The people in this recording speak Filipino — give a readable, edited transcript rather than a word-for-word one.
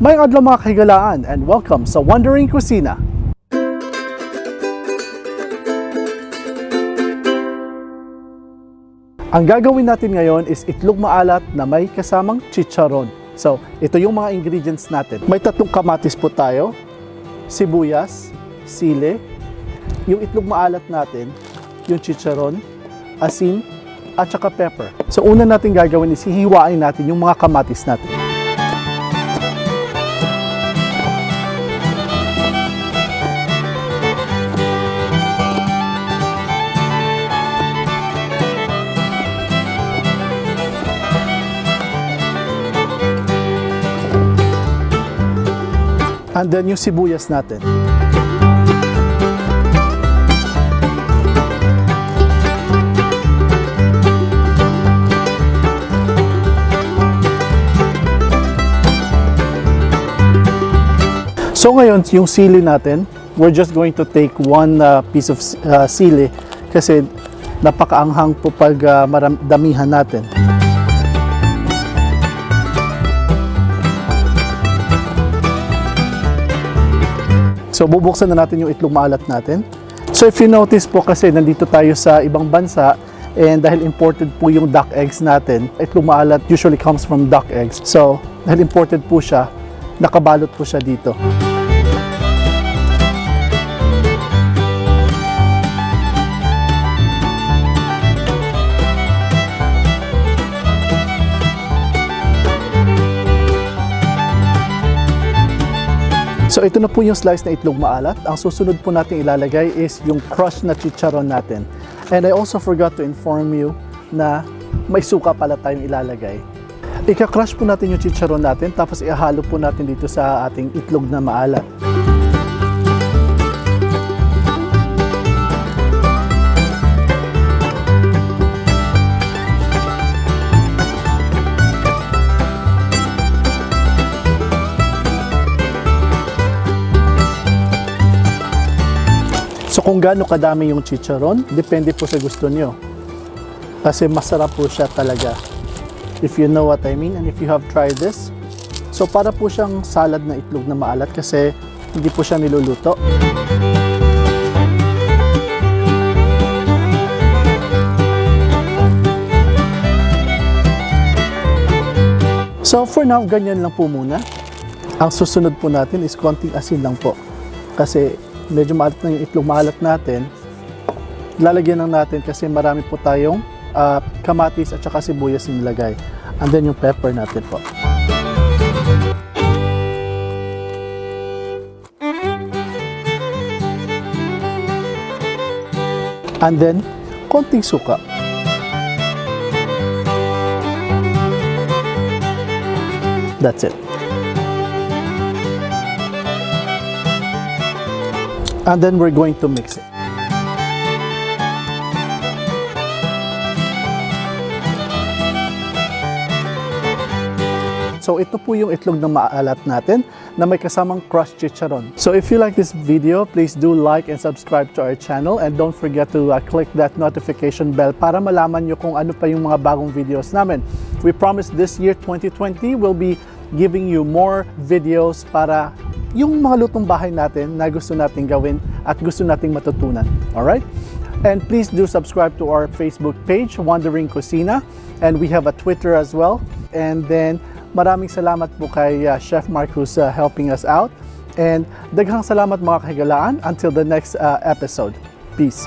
Mayong adlaw mga kahigalaan and welcome sa Wandering Kusina. Ang gagawin natin ngayon is itlog maalat na may kasamang chicharon. So, ito yung mga ingredients natin. May 3 kamatis po tayo, sibuyas, sili, yung itlog maalat natin, yung chicharon, asin, at saka pepper. So, una natin gagawin is hihiwain natin yung mga kamatis natin. And then yung sibuyas natin. So ngayon, yung sili natin, we're just going to take one piece of sili kasi napakaanghang po pag damihan natin. So bubuksan na natin yung itlog maalat natin. So if you notice po kasi nandito tayo sa ibang bansa and dahil imported po yung duck eggs natin, itlog maalat usually comes from duck eggs. So dahil imported po siya, nakabalot po siya dito. So ito na po yung slice na itlog maalat. Ang susunod po natin ilalagay is yung crushed na chicharon natin. And I also forgot to inform you na may suka pala tayong ilalagay. Ika-crush po natin yung chicharon natin tapos ihalo po natin dito sa ating itlog na maalat. So kung gaano kadami yung chicharon, depende po sa gusto nyo. Kasi masarap po siya talaga. If you know what I mean and if you have tried this. So para po siyang salad na itlog na maalat kasi hindi po siya niluluto. So for now, ganyan lang po muna. Ang susunod po natin is konting asin lang po. Kasi medyo maalat na yung itlog maalat natin. Lalagyan lang natin kasi marami po tayong kamatis at saka sibuyas nilagay. And then yung pepper natin po. And then konting suka. That's it. And then we're going to mix it. So ito po yung itlog na maalat natin na may kasamang crushed chicharon. So if you like this video, please do like and subscribe to our channel and don't forget to click that notification bell para malaman nyo kung ano pa yung mga bagong videos namin. We promise this year 2020 will be giving you more videos para yung mga lutong bahay natin na gusto nating gawin at gusto nating matutunan. Alright? And please do subscribe to our Facebook page, Wandering Kusina. And we have a Twitter as well. And then, maraming salamat po kay Chef Mark who's helping us out. And daghang salamat mga kahigalaan. Until the next episode. Peace.